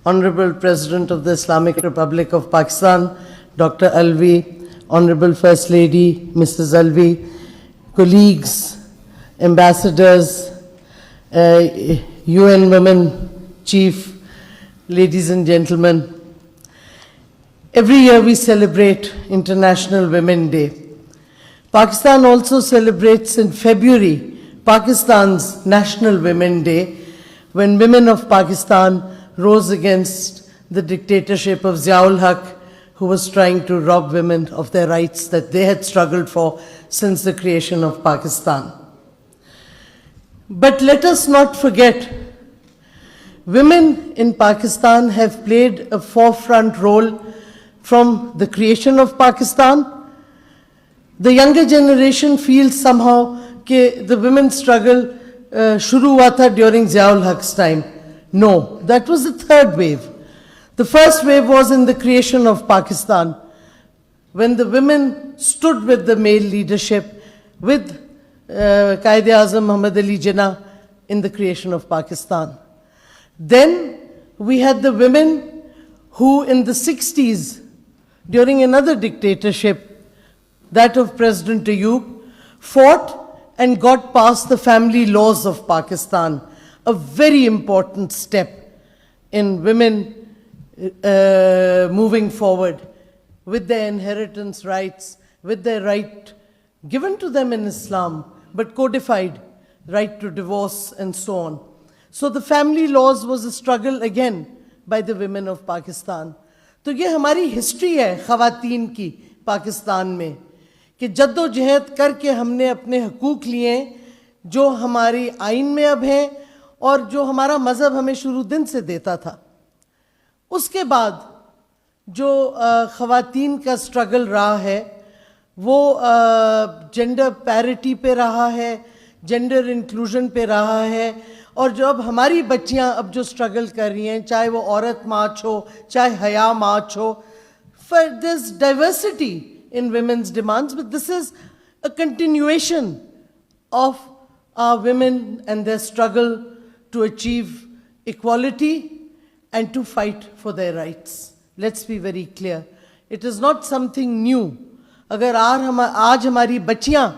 Honorable President of the Islamic Republic of Pakistan, Dr. Alvi, Honorable First Lady, Mrs. Alvi, colleagues, ambassadors, UN Women Chief, ladies and gentlemen. Every year we celebrate International Women's Day. Pakistan also celebrates in February Pakistan's National Women's Day, when women of Pakistan rose against the dictatorship of Ziaul Haq, who was trying to rob women of their rights that they had struggled for since the creation of Pakistan. But let us not forget, women in Pakistan have played a forefront role from the creation of Pakistan. The younger generation feels somehow that the women's struggle shuru hua tha during Ziaul Haq's time. No, that was the third wave. The first wave was in the creation of Pakistan, when the women stood with the male leadership, with Quaid-e-Azam Muhammad Ali Jinnah in the creation of Pakistan. Then we had the women who in the 60s, during another dictatorship, that of President Ayub, fought and got past the family laws of Pakistan, a very important step in women moving forward with their inheritance rights, with their right given to them in Islam, but codified, right to divorce and so on. So the family laws was a struggle again by the women of Pakistan. तो ये हमारी history है ख़वातीन की पाकिस्तान में, कि जद्दोजहद करके हमने अपने हकूक़ लिए जो हमारी आइन में अब हैं और जो हमारा मज़हब हमें शुरू दिन से देता था. उसके बाद जो ख़वातीन का स्ट्रगल रहा है वो जेंडर पैरिटी पे रहा है, जेंडर इंक्लूजन पे रहा है, और जो अब हमारी बच्चियां अब जो स्ट्रगल कर रही हैं, चाहे वो औरत मार्च हो, चाहे हया मार्च हो, for this diversity in women's demands, but this is a continuation of our women and their struggle to achieve equality and to fight for their rights. Let's be very clear. It is not something new. अगर आज हमारी बच्चियां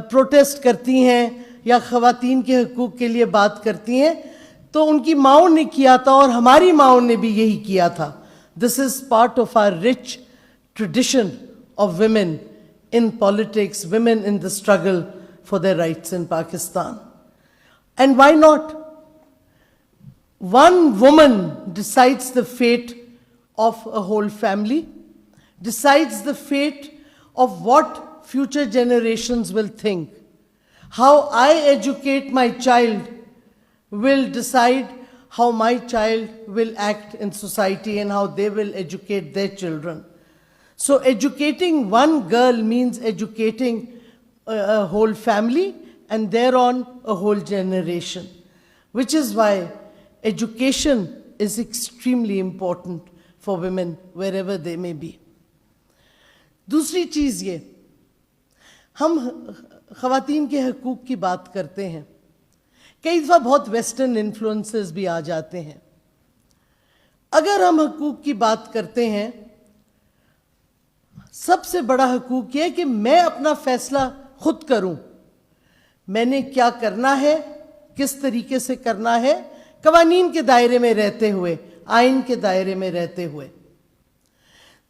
protest करती हैं या ख़वातीन के हकूक़ के लिए बात करती हैं, तो उनकी माओं ने किया था और हमारी माओं ने भी यही किया था. This is part of our rich tradition of women in politics, women in the struggle for their rights in Pakistan. And why not? One woman decides the fate of a whole family, decides the fate of what future generations will think. How I educate my child will decide how my child will act in society and how they will educate their children. So educating one girl means educating a whole family and thereon a whole generation, which is why education is extremely important for women wherever they may be. दूसरी चीज़ ये, हम ख़वातीन के हकूक़ की बात करते हैं, कई दफ़ा बहुत वेस्टर्न इन्फ्लुएंसेस भी आ जाते हैं. अगर हम हकूक़ की बात करते हैं, सबसे बड़ा हकूक़ ये कि मैं अपना फ़ैसला खुद करूं, मैंने क्या करना है, किस तरीके से करना है, कवानीन के दायरे में रहते हुए, आइन के दायरे में रहते हुए.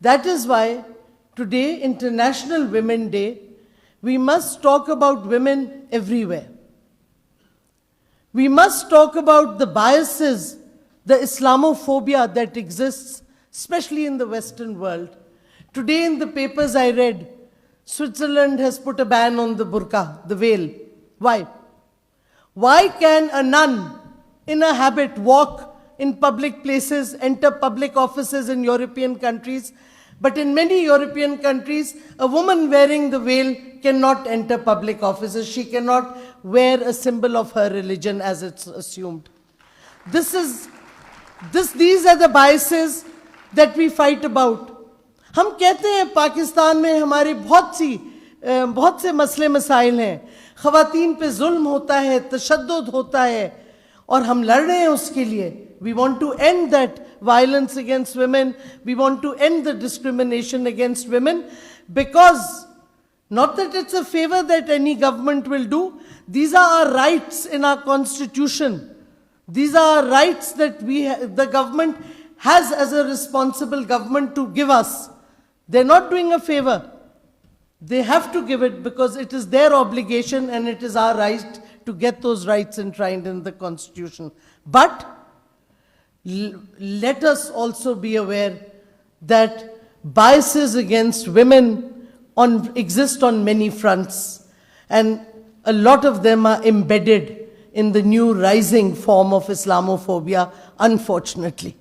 That is why today, International Women's Day, we must talk about women everywhere. We must talk about the biases, the Islamophobia that exists, especially in the Western world. Today in the papers I read, Switzerland has put a ban on the burqa, the veil. Why? Why can a nun in a habit walk in public places, enter public offices in European countries, but in many European countries, a woman wearing the veil cannot enter public offices. She cannot wear a symbol of her religion as it's assumed. These are the biases that we fight about. हम कहते हैं पाकिस्तान में हमारे बहुत से मसले मसाइल हैं, ख़वातीन पे जुल्म होता है, तशद्दुद होता है, और हम लड़ रहे हैं उसके लिए. We want to end that violence against women. We want to end the discrimination against women, because not that it's a favor that any government will do. These are our rights in our constitution. These are our rights that the government has as a responsible government to give us. They're not doing a favor. They have to give it because it is their obligation and it is our right to get those rights enshrined in the constitution. But let us also be aware that biases against women exist on many fronts, and a lot of them are embedded in the new rising form of Islamophobia, unfortunately.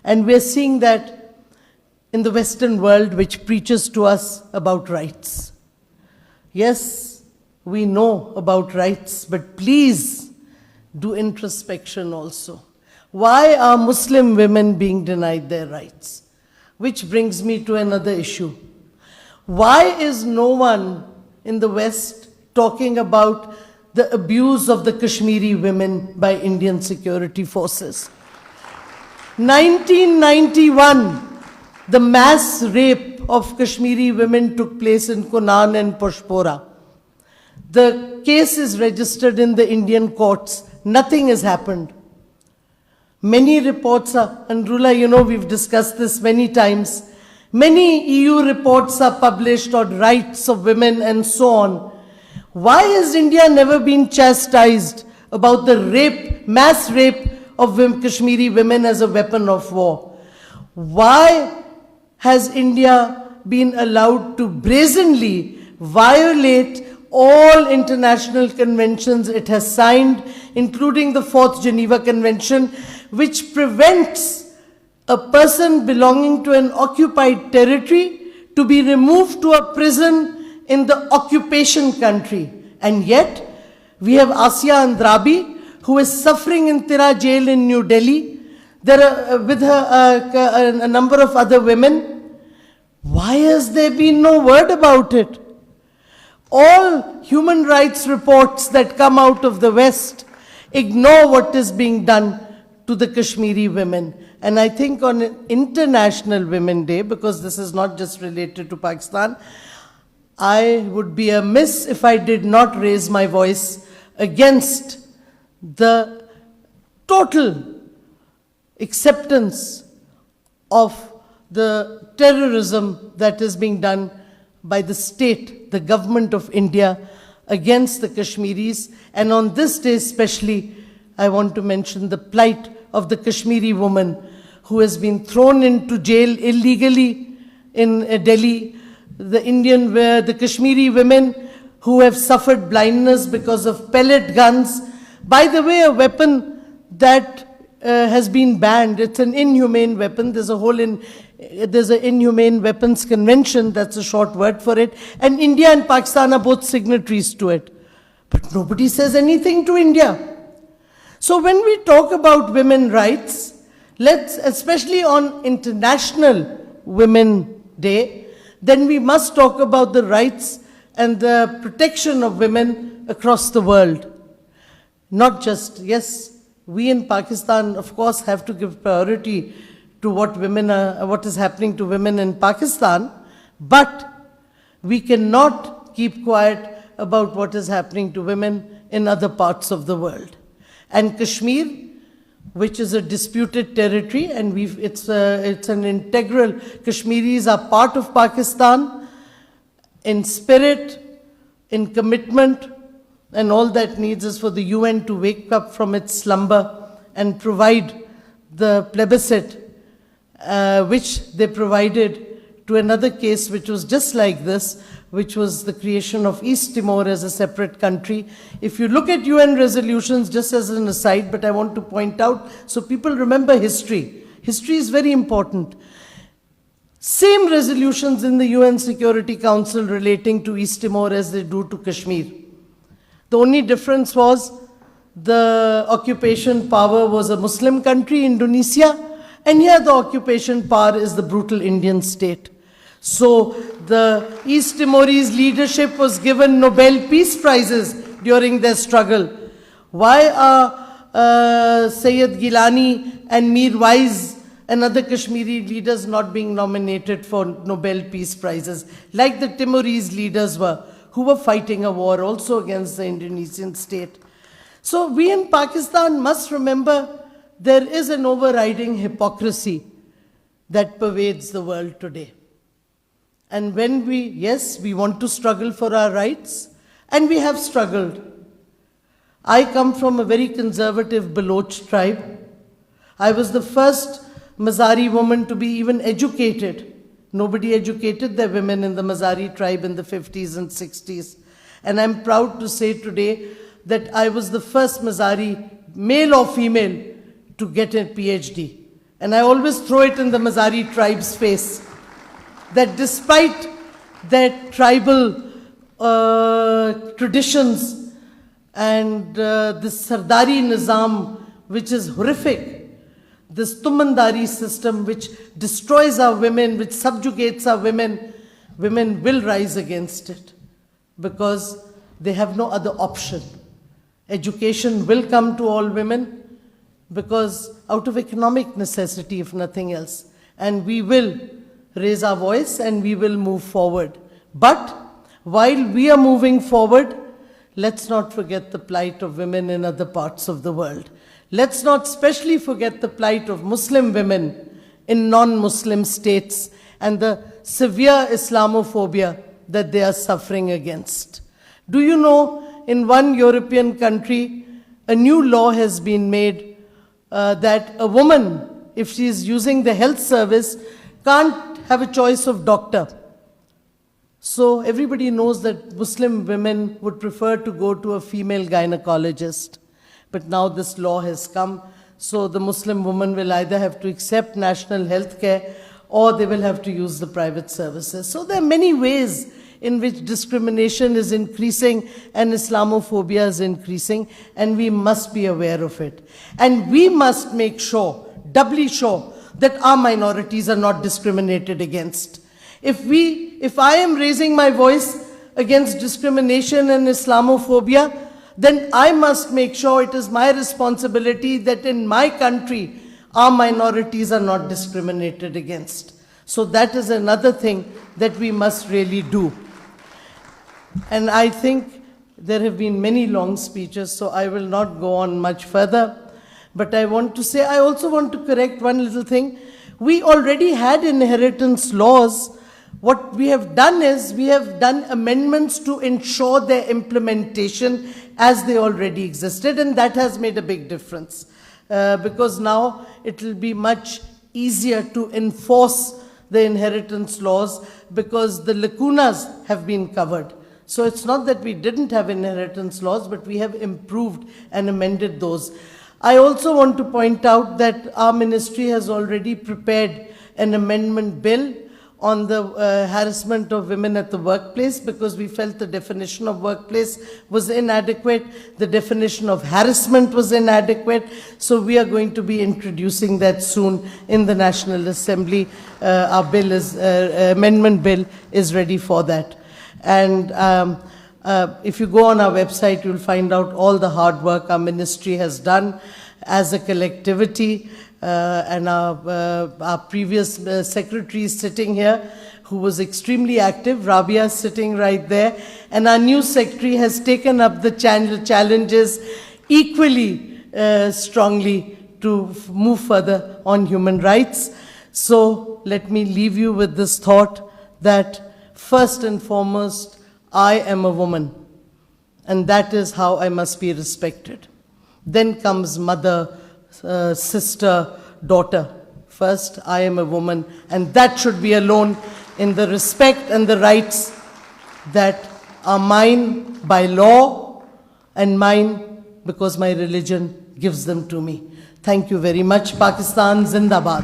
And we're seeing that in the Western world, which preaches to us about rights. Yes, we know about rights, but please do introspection also. Why are Muslim women being denied their rights? Which brings me to another issue. Why is no one in the West talking about the abuse of the Kashmiri women by Indian security forces? 1991, the mass rape of Kashmiri women took place in Kunan and Pushpora. The case is registered in the Indian courts. Nothing has happened. Many reports are, and Rula, you know, we've discussed this many times. Many EU reports are published on rights of women and so on. Why has India never been chastised about the rape, mass rape of Kashmiri women as a weapon of war? Why has India been allowed to brazenly violate all international conventions it has signed, including the 4th Geneva Convention, which prevents a person belonging to an occupied territory to be removed to a prison in the occupation country? And yet, we have Asya Andrabi, who is suffering in Tira jail in New Delhi, with her, a number of other women. Why has there been no word about it? All human rights reports that come out of the West ignore what is being done to the Kashmiri women. And I think on International Women's Day, because this is not just related to Pakistan, I would be amiss if I did not raise my voice against the total acceptance of the terrorism that is being done by the state, the government of India, against the Kashmiris. And on this day especially, I want to mention the plight of the Kashmiri woman who has been thrown into jail illegally in Delhi, the Kashmiri women who have suffered blindness because of pellet guns. By the way, a weapon that has been banned. It's an inhumane weapon. There's an Inhumane Weapons Convention, that's a short word for it. And India and Pakistan are both signatories to it. But nobody says anything to India. So when we talk about women's rights, let's, especially on International Women's Day, then we must talk about the rights and the protection of women across the world. Not just, yes, we in Pakistan, of course, have to give priority to what is happening to women in Pakistan, but we cannot keep quiet about what is happening to women in other parts of the world. And Kashmir, which is a disputed territory, and it's an integral, Kashmiris are part of Pakistan in spirit, in commitment, and all that needs is for the UN to wake up from its slumber and provide the plebiscite, which they provided to another case which was just like this, which was the creation of East Timor as a separate country. If you look at UN resolutions, just as an aside, but I want to point out, so people remember history. History is very important. Same resolutions in the UN Security Council relating to East Timor as they do to Kashmir. The only difference was the occupation power was a Muslim country, Indonesia, and here the occupation power is the brutal Indian state. So the East Timorese leadership was given Nobel Peace Prizes during their struggle. Why are Sayyid Gilani and Mir Wais and other Kashmiri leaders not being nominated for Nobel Peace Prizes, like the Timorese leaders were, who were fighting a war also against the Indonesian state. So we in Pakistan must remember there is an overriding hypocrisy that pervades the world today. And when yes, we want to struggle for our rights, and we have struggled. I come from a very conservative Baloch tribe. I was the first Mazari woman to be even educated. Nobody educated their women in the Mazari tribe in the 50s and 60s. And I'm proud to say today that I was the first Mazari, male or female, to get a PhD. And I always throw it in the Mazari tribe's face, that despite their tribal traditions and this Sardari Nizam, which is horrific, this Tumandari system which destroys our women, which subjugates our women, women will rise against it because they have no other option. Education will come to all women because out of economic necessity, if nothing else. And we will raise our voice and we will move forward. But while we are moving forward, let's not forget the plight of women in other parts of the world. Let's not especially forget the plight of Muslim women in non-Muslim states and the severe Islamophobia that they are suffering against. Do you know, in one European country, a new law has been made that a woman, if she is using the health service, can't have a choice of doctor. So everybody knows that Muslim women would prefer to go to a female gynecologist. But now this law has come, so the Muslim woman will either have to accept national health care or they will have to use the private services. So there are many ways in which discrimination is increasing and Islamophobia is increasing, and we must be aware of it. And we must make sure, doubly sure, that our minorities are not discriminated against. If I am raising my voice against discrimination and Islamophobia, then I must make sure it is my responsibility that in my country, our minorities are not discriminated against. So that is another thing that we must really do. And I think there have been many long speeches, so I will not go on much further. But I want to say, I also want to correct one little thing. We already had inheritance laws. What we have done is, we have done amendments to ensure their implementation as they already existed, and that has made a big difference. Because now it will be much easier to enforce the inheritance laws because the lacunas have been covered. So it's not that we didn't have inheritance laws, but we have improved and amended those. I also want to point out that our ministry has already prepared an amendment bill on the harassment of women at the workplace, because we felt the definition of workplace was inadequate, the definition of harassment was inadequate. So we are going to be introducing that soon in the National Assembly. Our bill is, amendment bill is ready for that. And if you go on our website, you'll find out all the hard work our ministry has done as a collectivity. And our previous secretary is sitting here, who was extremely active. Rabia is sitting right there. And our new secretary has taken up the challenges equally strongly to move further on human rights. So let me leave you with this thought that first and foremost, I am a woman, and that is how I must be respected. Then comes mother, sister, daughter. First, I am a woman, and that should be alone in the respect and the rights that are mine by law and mine because my religion gives them to me. Thank you very much. Pakistan Zindabad.